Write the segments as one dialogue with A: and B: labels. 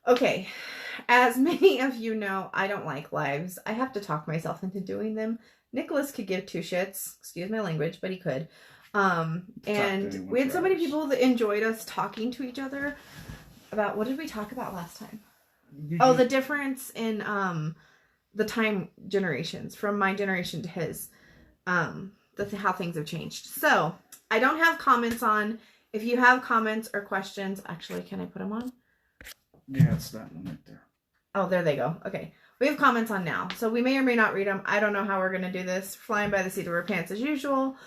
A: Okay, as many of you know, I don't like lives. I have to talk myself into doing them. Nicholas could give two shits, excuse my language, but he could. And we had so many people that enjoyed us talking to each other about, what did we talk about last time? Oh, the difference in the time generations from my generation to his. How things have changed. So I don't have comments on. If you have comments or questions, actually, can I put them on?
B: Yeah, it's that one right there.
A: Oh, there they go. Okay. We have comments on now. So we may or may not read them. I don't know how we're going to do this. Flying by the seat of our pants as usual.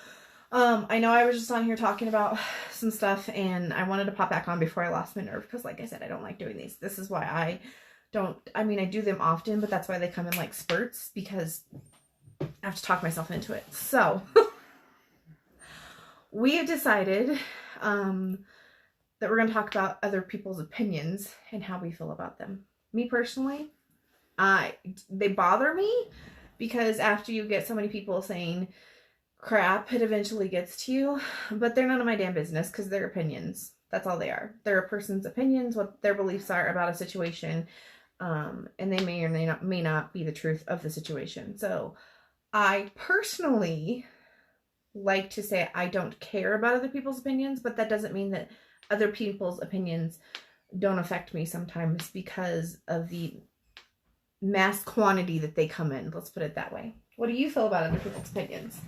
A: I know I was just on here talking about some stuff and I wanted to pop back on before I lost my nerve because, like I said, I don't like doing these. This is why I do them often, but that's why they come in like spurts because I have to talk myself into it. So we have decided that we're going to talk about other people's opinions and how we feel about them. Me personally, they bother me because after you get so many people saying crap, it eventually gets to you. But they're none of my damn business because they're opinions. That's all they are. They're a person's opinions, what their beliefs are about a situation, and they may or may not be the truth of the situation. So I personally like to say I don't care about other people's opinions, but that doesn't mean that other people's opinions don't affect me sometimes because of the mass quantity that they come in. Let's put it that way. What do you feel about other people's opinions?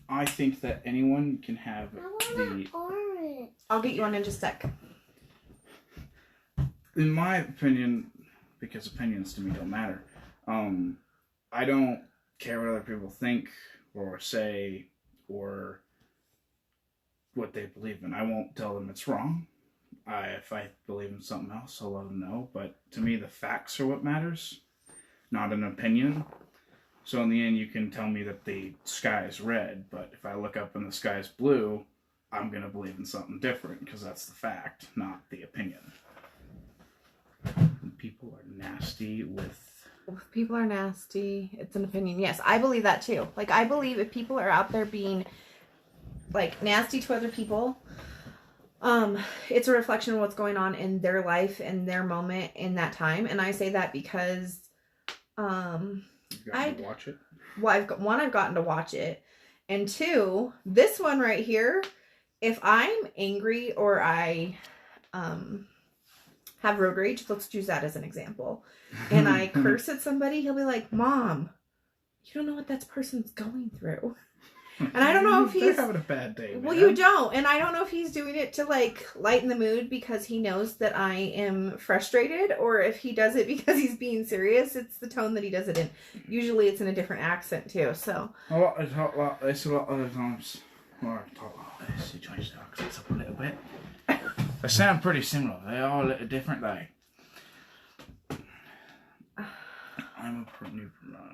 B: I think that anyone can have the
A: orange. I'll get you one in just a sec.
B: In my opinion, because opinions to me don't matter, I don't care what other people think or say or what they believe in. I won't tell them it's wrong. If I believe in something else, I'll let them know. But to me, the facts are what matters, not an opinion. So in the end, you can tell me that the sky is red, but if I look up and the sky is blue, I'm going to believe in something different because that's the fact, not the opinion. People are nasty
A: If people are nasty, it's an opinion. Yes, I believe that too. Like, I believe if people are out there being, like, nasty to other people, it's a reflection of what's going on in their life and their moment in that time. And I say that because,
B: You've gotten to watch it?
A: Well, I've gotten to watch it. And two, this one right here, if I'm angry or I, have road rage, let's use that as an example, and I curse at somebody, he'll be like, Mom, you don't know what that person's going through. And I don't know if he's
B: having a bad day, man.
A: Well, you don't. And I don't know if he's doing it to, like, lighten the mood because he knows that I am frustrated, or if he does it because he's being serious. It's the tone that he does it in. Usually it's in a different accent, too, so.
B: A lot of other times. Let's change the accents up a little bit. They sound pretty similar. They are a little different, though. I'm a new provider.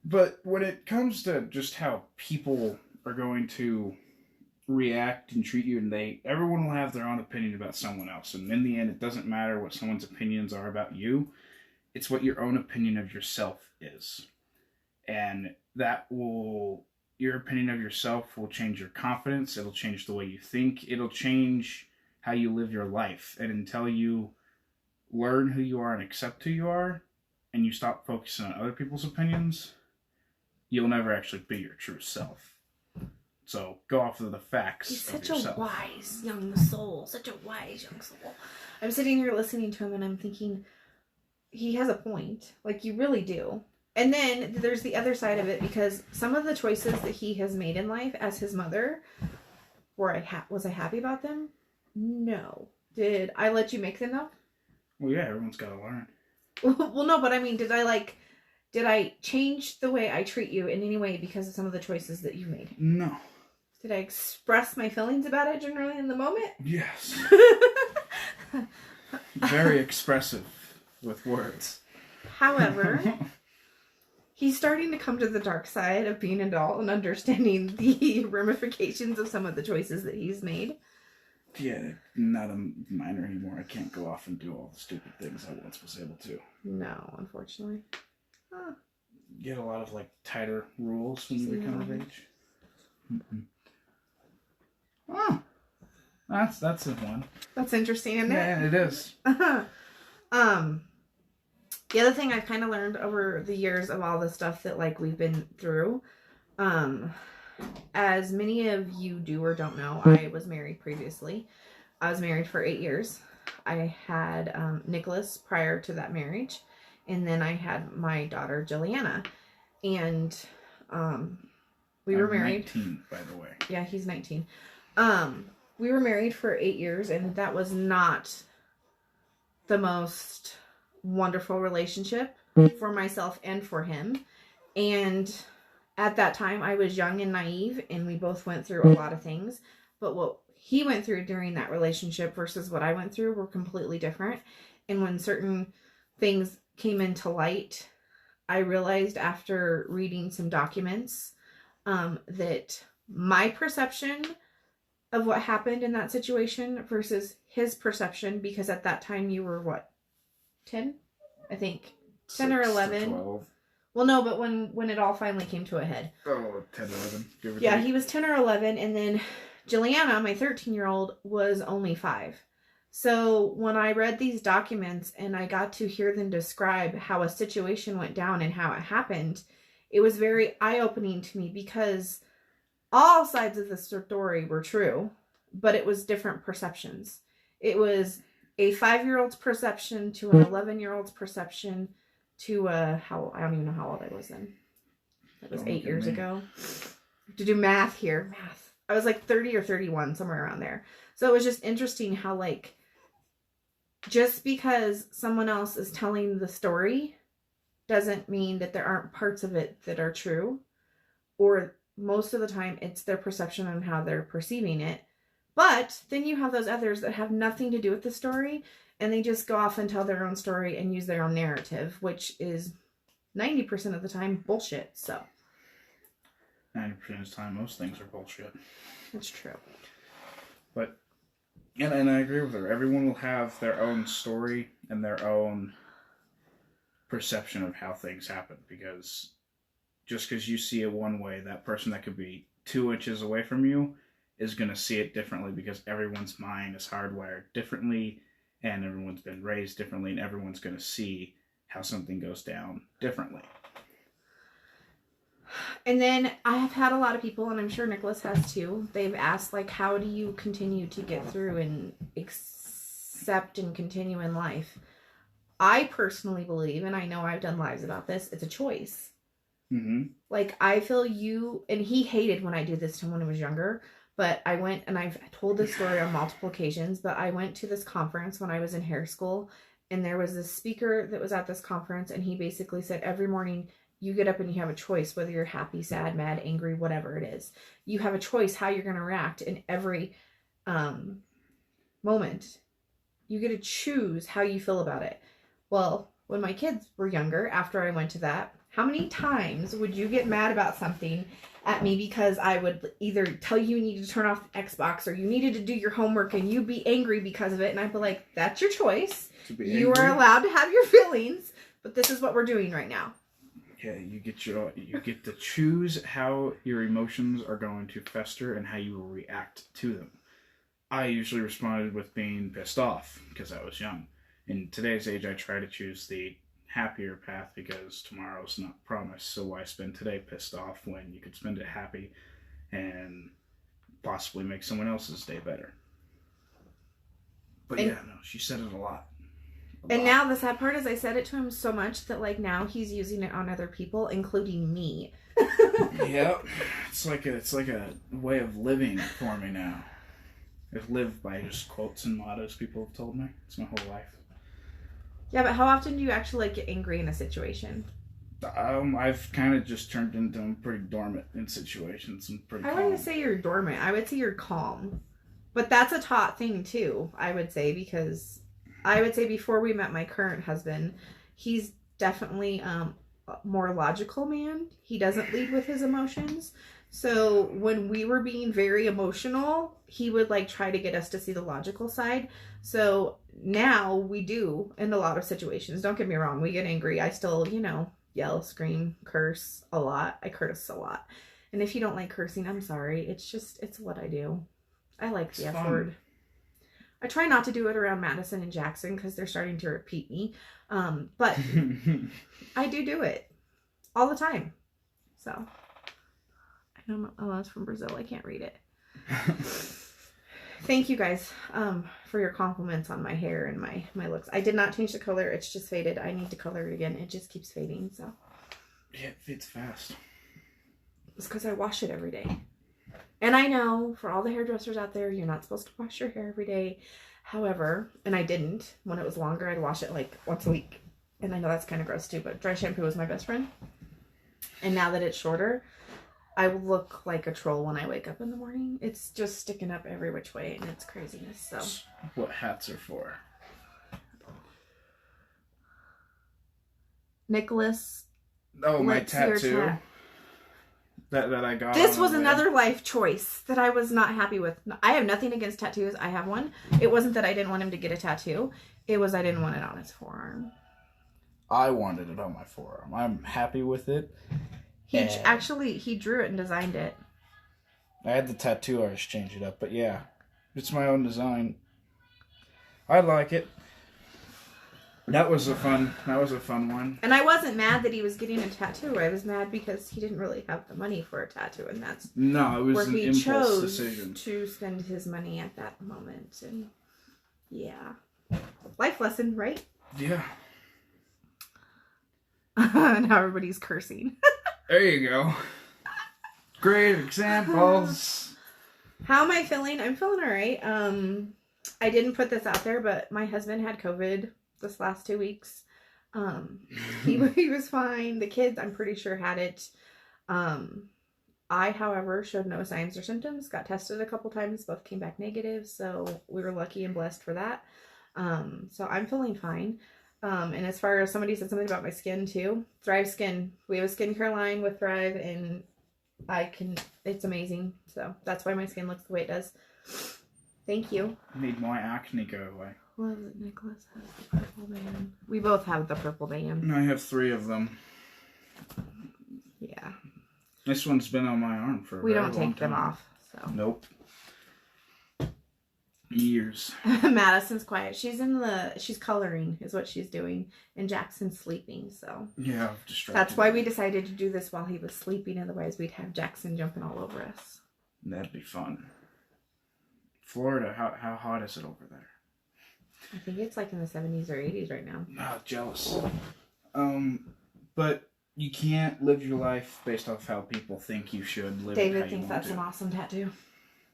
B: But when it comes to just how people are going to react and treat you, and everyone will have their own opinion about someone else. And in the end, it doesn't matter what someone's opinions are about you. It's what your own opinion of yourself is. And your opinion of yourself will change your confidence. It'll change the way you think. It'll change how you live your life. And until you learn who you are and accept who you are, and you stop focusing on other people's opinions, you'll never actually be your true self. So go off of the facts.
A: He's such a wise young soul. Such a wise young soul. I'm sitting here listening to him and I'm thinking, he has a point. Like, you really do. And then there's the other side of it, because some of the choices that he has made in life as his mother, was I happy about them? No. Did I let you make them though?
B: Well, yeah, everyone's got to learn.
A: Well, no, but I mean, did I change the way I treat you in any way because of some of the choices that you made?
B: No.
A: Did I express my feelings about it generally in the moment?
B: Yes. Very expressive with words.
A: However, he's starting to come to the dark side of being an adult and understanding the ramifications of some of the choices that he's made.
B: Yeah, not a minor anymore. I can't go off and do all the stupid things I once was able to.
A: No, unfortunately. Huh.
B: You get a lot of, like, tighter rules when you become of age. Mm-hmm. Oh, That's a one.
A: That's interesting, isn't it?
B: Yeah, it is.
A: The other thing I've kind of learned over the years of all the stuff that like we've been through, as many of you do or don't know, I was married previously. I was married for 8 years. I had Nicholas prior to that marriage, and then I had my daughter Juliana, and we were married.
B: 19, by the way.
A: Yeah, he's 19. We were married for 8 years, and that was not the most wonderful relationship for myself and for him. And at that time, I was young and naive, and we both went through a lot of things. But what he went through during that relationship versus what I went through were completely different. And when certain things came into light, I realized after reading some documents that my perception of what happened in that situation versus his perception, because at that time you were what, 10? I think 10 or 11.
B: 12.
A: Well, no, but when it all finally came to a head.
B: Oh, 10, 11. Give or
A: Yeah,
B: take.
A: he was 10 or 11, and then Juliana, my 13-year-old, was only 5. So when I read these documents and I got to hear them describe how a situation went down and how it happened, it was very eye-opening to me, because all sides of the story were true, but it was different perceptions. It was a 5-year-old's perception to an 11-year-old's perception to I don't even know how old I was then. That was 8 years ago. To do math here. Math. I was like 30 or 31, somewhere around there. So it was just interesting how, like, just because someone else is telling the story doesn't mean that there aren't parts of it that are true. Or most of the time, it's their perception on how they're perceiving it. But then you have those others that have nothing to do with the story, and they just go off and tell their own story and use their own narrative, which is 90% of the time bullshit. So
B: 90% of the time, most things are bullshit.
A: that's true.
B: But, and I agree with her. Everyone will have their own story and their own perception of how things happen, because just because you see it one way, that person that could be 2 inches away from you is going to see it differently, because everyone's mind is hardwired differently, and everyone's been raised differently, and everyone's going to see how something goes down differently.
A: And then I have had a lot of people, and I'm sure Nicholas has too, they've asked, like, how do you continue to get through and accept and continue in life? I personally believe, and I know I've done lives about this, it's a choice.
B: Mm-hmm.
A: Like, I feel you, and he hated when I do this to him when he was younger, but I went, and I've told this story on multiple occasions, but I went to this conference when I was in hair school, and there was this speaker that was at this conference, and he basically said every morning you get up and you have a choice, whether you're happy, sad, mad, angry, whatever it is. You have a choice how you're going to react in every moment. You get to choose how you feel about it. Well, when my kids were younger, after I went to that, how many times would you get mad about something at me because I would either tell you needed to turn off the Xbox or you needed to do your homework and you'd be angry because of it, and I'd be like, that's your choice. You are allowed to have your feelings, but this is what we're doing right now.
B: Yeah, you get to choose how your emotions are going to fester and how you will react to them. I usually responded with being pissed off because I was young. In today's age, I try to choose the happier path because tomorrow's not promised. So why spend today pissed off when you could spend it happy and possibly make someone else's day better? But yeah, no, she said it a lot.
A: And now the sad part is I said it to him so much that, like, now he's using it on other people, including me.
B: Yeah, it's like a way of living for me now. I've lived by just quotes and mottos people have told me. It's my whole life.
A: Yeah, but how often do you actually, like, get angry in a situation?
B: I've kind of just turned into, I'm pretty dormant in situations. I'm pretty calm.
A: I wouldn't say you're dormant. I would say you're calm. But that's a taught thing, too, I would say, because I would say before we met my current husband, he's definitely a more logical man. He doesn't lead with his emotions. So when we were being very emotional, he would, like, try to get us to see the logical side. So now we do in a lot of situations. Don't get me wrong. We get angry. I still, yell, scream, curse a lot. I curse a lot. And if you don't like cursing, I'm sorry. It's what I do. I like the F word. I try not to do it around Madison and Jackson because they're starting to repeat me. But I do it all the time. So I don't know. Oh, that's from Brazil. I can't read it. Thank you guys for your compliments on my hair and my looks. I did not change the color. It's just faded. I need to color it again. It just keeps fading. So
B: yeah, it fades fast.
A: it's because I wash it every day. And I know for all the hairdressers out there, you're not supposed to wash your hair every day. However, and I didn't. When it was longer, I'd wash it like once a week. And I know that's kind of gross too, but dry shampoo was my best friend. And now that it's shorter, I look like a troll when I wake up in the morning. It's just sticking up every which way, and it's craziness. So
B: what hats are for?
A: Nicholas.
B: Oh, my tattoo. That I got.
A: This was another life choice that I was not happy with. I have nothing against tattoos. I have one. It wasn't that I didn't want him to get a tattoo. It was I didn't want it on his forearm.
B: I wanted it on my forearm. I'm happy with it.
A: He drew it and designed it.
B: I had the tattoo artist change it up, but yeah, it's my own design. I like it. That was a fun one.
A: And I wasn't mad that he was getting a tattoo. I was mad because he didn't really have the money for a tattoo, and that's
B: it was
A: where
B: an
A: he
B: impulse
A: chose
B: decision
A: to spend his money at that moment. And yeah, life lesson, right?
B: Yeah.
A: Now everybody's cursing.
B: There you go. Great examples. How
A: am I feeling? I'm feeling all right. I didn't put this out there, but my husband had COVID this last 2 weeks. He was fine. The kids, I'm pretty sure, had it. I, however, showed no signs or symptoms. Got tested a couple times. Both came back negative. So we were lucky and blessed for that. So I'm feeling fine. And as far as somebody said something about my skin too, Thrive Skin. We have a skincare line with Thrive, and it's amazing. So that's why my skin looks the way it does. Thank you.
B: Made my acne go away.
A: Love that Nicholas has the purple band. We both have the purple band.
B: I have 3 of them.
A: Yeah.
B: This one's been on my arm for a
A: We
B: very
A: don't
B: long
A: take them
B: time.
A: off. So.
B: Nope. Years.
A: Madison's quiet. She's coloring is what she's doing, and Jackson's sleeping. So
B: yeah,
A: that's why we decided to do this while he was sleeping. Otherwise, we'd have Jackson jumping all over us.
B: That'd be fun. Florida, how hot is it over there?
A: I think it's like in the 70s or 80s right now.
B: Oh, jealous. But you can't live your life based off how people think you should live.
A: David thinks that's an awesome tattoo.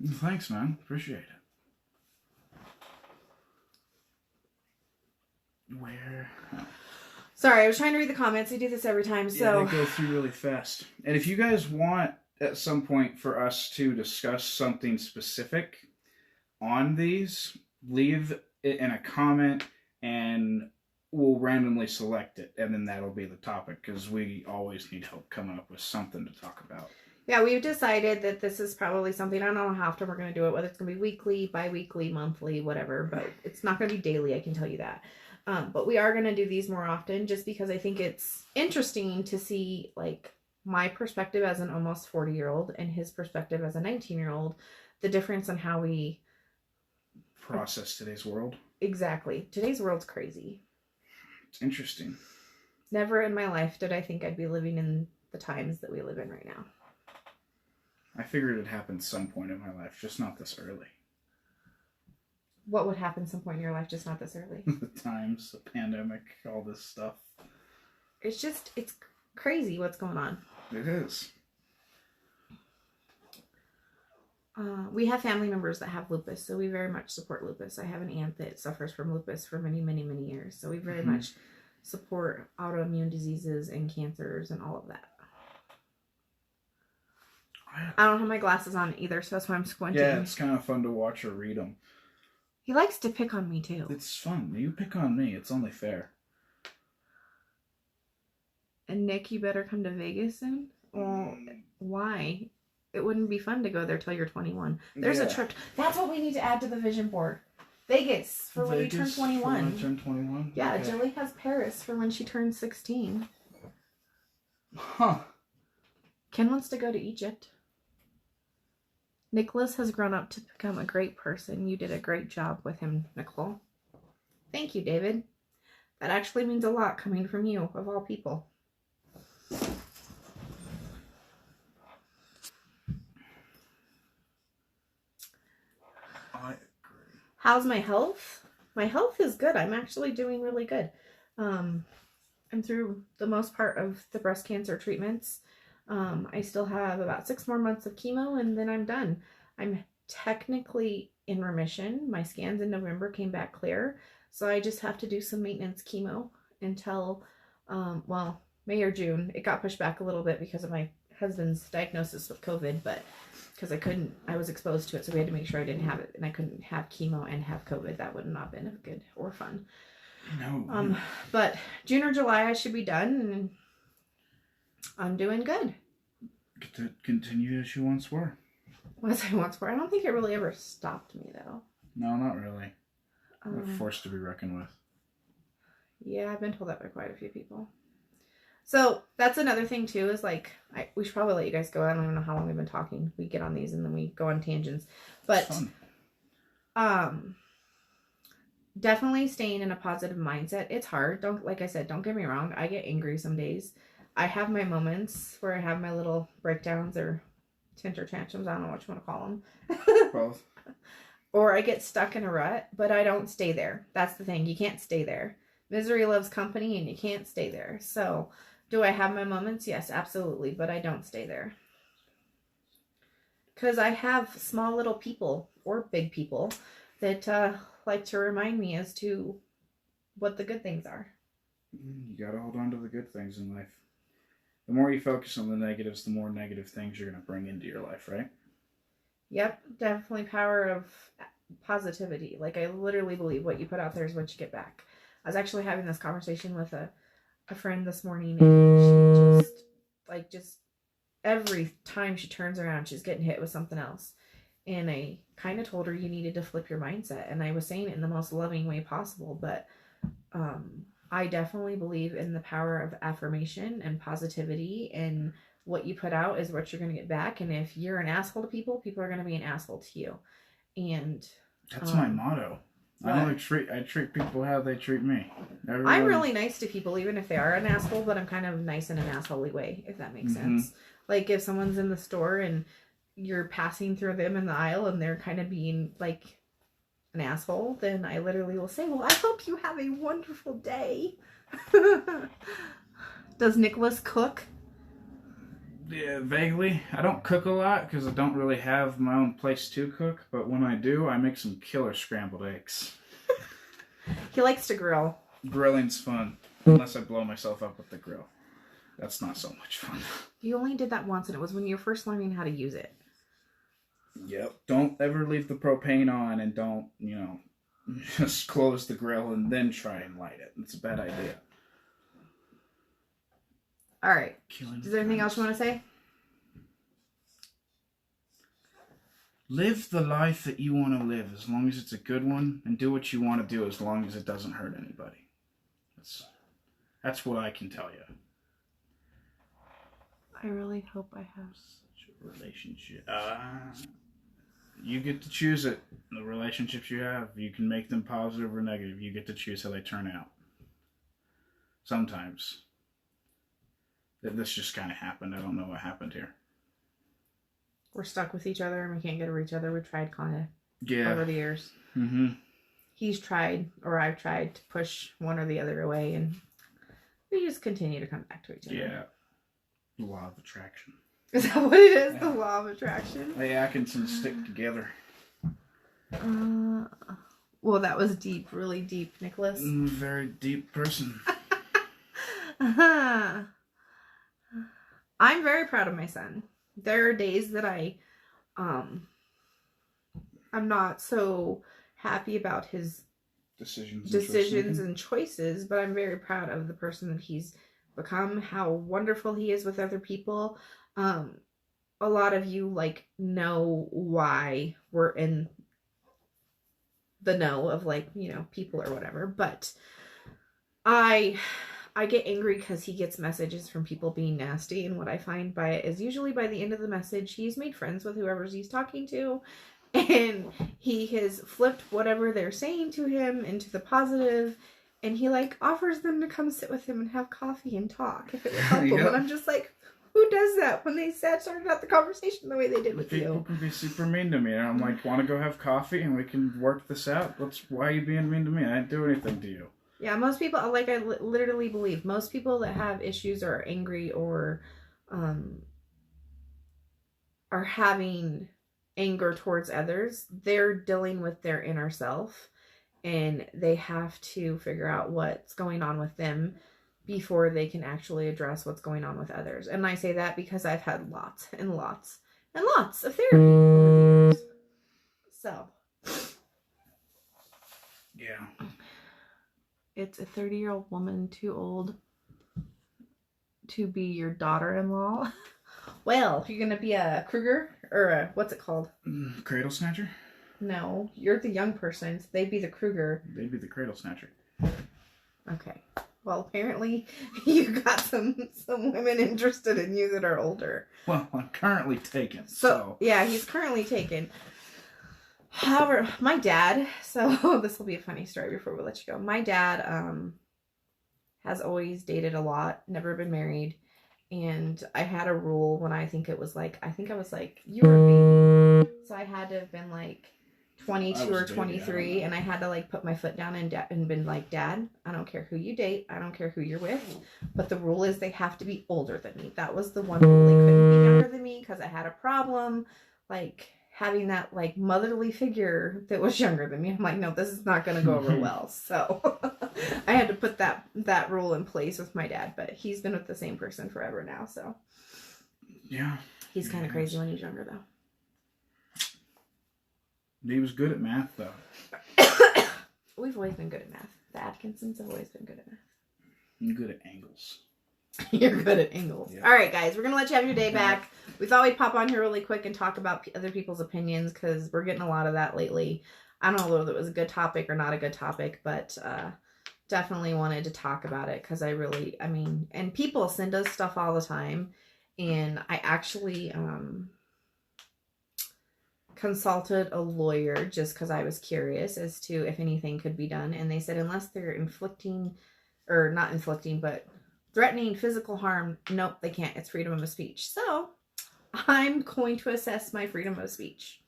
B: Thanks, man. Appreciate it. Where? Oh.
A: Sorry, I was trying to read the comments. I do this every time, so...
B: Yeah, they go through really fast. And if you guys want, at some point, for us to discuss something specific on these, leave it in a comment, and we'll randomly select it, and then that'll be the topic, because we always need help coming up with something to talk about.
A: Yeah, we've decided that this is probably something, I don't know how often we're going to do it, whether it's going to be weekly, bi-weekly, monthly, whatever, but it's not going to be daily, I can tell you that. But we are going to do these more often just because I think it's interesting to see, like, my perspective as an almost 40-year-old and his perspective as a 19-year-old, the difference in how we
B: process today's world.
A: Exactly. Today's world's crazy.
B: It's interesting.
A: Never in my life did I think I'd be living in the times that we live in right now.
B: I figured it'd happen some point in my life, just not this early.
A: What would happen some point in your life, just not this early?
B: The times, the pandemic, all this stuff.
A: It's crazy what's going on.
B: It is.
A: We have family members that have lupus, so we very much support lupus. I have an aunt that suffers from lupus for many, many, many years. So we very much support autoimmune diseases and cancers and all of that. I don't have my glasses on either, so that's why I'm squinting.
B: Yeah, it's kind of fun to watch or read them.
A: He likes to pick on me, too.
B: It's fun. You pick on me. It's only fair.
A: And Nick, you better come to Vegas soon? Well, why? It wouldn't be fun to go there till you're 21. There's a trip. That's what we need to add to the vision board. Vegas for when you turn 21.
B: For when I turn 21?
A: Yeah, okay. Jilly has Paris for when she turns 16.
B: Huh.
A: Ken wants to go to Egypt. Nicholas has grown up to become a great person. You did a great job with him, Nicole. Thank you, David. That actually means a lot coming from you, of all people.
B: I agree.
A: How's my health? My health is good. I'm actually doing really good. I'm through the most part of the breast cancer treatments. I still have about 6 more months of chemo and then I'm done. I'm technically in remission. My scans in November came back clear. So I just have to do some maintenance chemo until, well, May or June. It got pushed back a little bit because of my husband's diagnosis with COVID, but because I was exposed to it, so we had to make sure I didn't have it, and I couldn't have chemo and have COVID. That would not have been good or fun.
B: No.
A: But June or July, I should be done, and I'm doing good.
B: Get to continue as you once were.
A: As I once were. I don't think it really ever stopped me, though.
B: No, not really. We're forced to be reckoned with.
A: Yeah, I've been told that by quite a few people. So that's another thing too, is like, we should probably let you guys go. I don't even know how long we've been talking. We get on these and then we go on tangents. But definitely staying in a positive mindset. It's hard. Like I said, don't get me wrong. I get angry some days. I have my moments where I have my little breakdowns or temper tantrums. I don't know what you want to call them.
B: Both.
A: Or I get stuck in a rut, but I don't stay there. That's the thing. You can't stay there. Misery loves company and you can't stay there. So do I have my moments? Yes, absolutely. But I don't stay there. Because I have small little people or big people that like to remind me as to what the good things are.
B: You got to hold on to the good things in life. The more you focus on the negatives, the more negative things you're going to bring into your life, right?
A: Yep, definitely power of positivity. Like, I literally believe what you put out there is what you get back. I was actually having this conversation with a friend this morning, and she just every time she turns around, she's getting hit with something else. And I kind of told her you needed to flip your mindset. And I was saying it in the most loving way possible, but I definitely believe in the power of affirmation and positivity, and what you put out is what you're going to get back. And if you're an asshole to people, people are going to be an asshole to you. And
B: that's my motto. I treat people how they treat me. Everyone...
A: I'm really nice to people, even if they are an asshole, but I'm kind of nice in an asshole-y way, if that makes sense. Like, if someone's in the store and you're passing through them in the aisle and they're kind of being like an asshole, then I literally will say, well, I hope you have a wonderful day. Does Nicholas cook?
B: Yeah, vaguely. I don't cook a lot because I don't really have my own place to cook, but when I do, I make some killer scrambled eggs.
A: He likes to grill.
B: Grilling's fun, unless I blow myself up with the grill. That's not so much fun.
A: You only did that once, and it was when you were first learning how to use it.
B: Yep. Don't ever leave the propane on, and don't, just close the grill and then try and light it. It's a bad idea.
A: All right. Is there anything else you want to say?
B: Live the life that you want to live, as long as it's a good one, and do what you want to do as long as it doesn't hurt anybody. That's what I can tell you.
A: I really hope I have
B: such a relationship. You get to choose it. The relationships you have, you can make them positive or negative. You get to choose how they turn out. Sometimes. This just kind of happened. I don't know what happened here.
A: We're stuck with each other and we can't get over each other. We've tried kind of over the years.
B: Mm-hmm.
A: He's tried, or I've tried to push one or the other away, and we just continue to come back to each other.
B: Yeah. The law of attraction.
A: Is that what it is? Yeah. The law of attraction?
B: The Atkinsons stick together.
A: Well, that was deep, really deep, Nicholas.
B: Very deep person.
A: I'm very proud of my son. There are days that I'm not so happy about his decisions and choices, but I'm very proud of the person that he's become, how wonderful he is with other people. A lot of you know why we're in the know of people or whatever, but I I get angry because he gets messages from people being nasty, and what I find by it is usually by the end of the message, he's made friends with whoever he's talking to, and he has flipped whatever they're saying to him into the positive, and he like offers them to come sit with him and have coffee and talk if it would help them.
B: Yep.
A: And I'm just like, who does that when they started out the conversation the way they did with
B: People
A: you?
B: can be super mean to me, and I'm like, want to go have coffee and we can work this out? Why are you being mean to me? I didn't do anything to you.
A: Yeah, most people, like I literally believe, most people that have issues or are angry or are having anger towards others, they're dealing with their inner self, and they have to figure out what's going on with them before they can actually address what's going on with others. And I say that because I've had lots and lots and lots of therapy over the years. So,
B: Yeah.
A: it's a 30-year-old woman too old to be your daughter-in-law. Well, you're going to be a Kruger, or a, what's it called?
B: Cradle snatcher?
A: No, you're the young person, so they'd be the Kruger.
B: They'd be the cradle snatcher.
A: Okay. Well, apparently you got some women interested in you that are older.
B: Well, I'm currently taken,
A: So yeah, he's currently taken. However, my dad, so this will be a funny story before we let you go. My dad has always dated a lot, never been married. And I had a rule when I was like, you were a baby. So I had to have been like 22 or 23, and I had to like put my foot down and been like, Dad, I don't care who you date, I don't care who you're with, but the rule is they have to be older than me. That was the one rule. They couldn't be younger than me because I had a problem like having that like motherly figure that was younger than me. I'm like, no, this is not going to go over well. So I had to put that rule in place with my dad, but he's been with the same person forever now. So
B: yeah,
A: he's kind of crazy when he's younger though.
B: He was good at math, though.
A: We've always been good at math. The Atkinsons have always been good at math.
B: I'm good at angles.
A: You're good at angles. Yeah. All right, guys. We're going to let you have your day back. We thought we'd pop on here really quick and talk about other people's opinions because we're getting a lot of that lately. I don't know whether it was a good topic or not a good topic, but definitely wanted to talk about it because and people send us stuff all the time. And I actually consulted a lawyer just because I was curious as to if anything could be done. And they said unless they're threatening physical harm, nope, they can't. It's freedom of speech. So I'm going to assess my freedom of speech.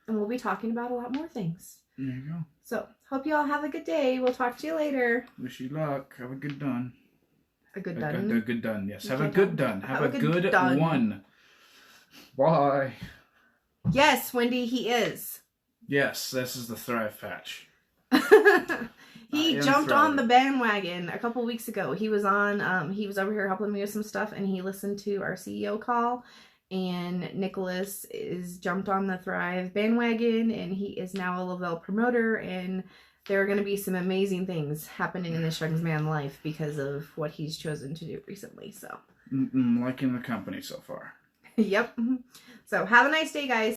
A: And we'll be talking about a lot more things.
B: There you go.
A: So hope you all have a good day. We'll talk to you later.
B: Wish you luck. Have a good done.
A: A good done?
B: A good done, yes. Have a good done. Have a good
A: done.
B: one. Bye.
A: Yes, Wendy, he is.
B: Yes, this is the Thrive Patch.
A: He jumped on the bandwagon a couple weeks ago. He was on, he was over here helping me with some stuff, and he listened to our CEO call, and Nicholas is jumped on the Thrive bandwagon, and he is now a Lavelle promoter, and there are going to be some amazing things happening in this young man's life because of what he's chosen to do recently, so.
B: Liking the company so far.
A: Yep. So have a nice day, guys.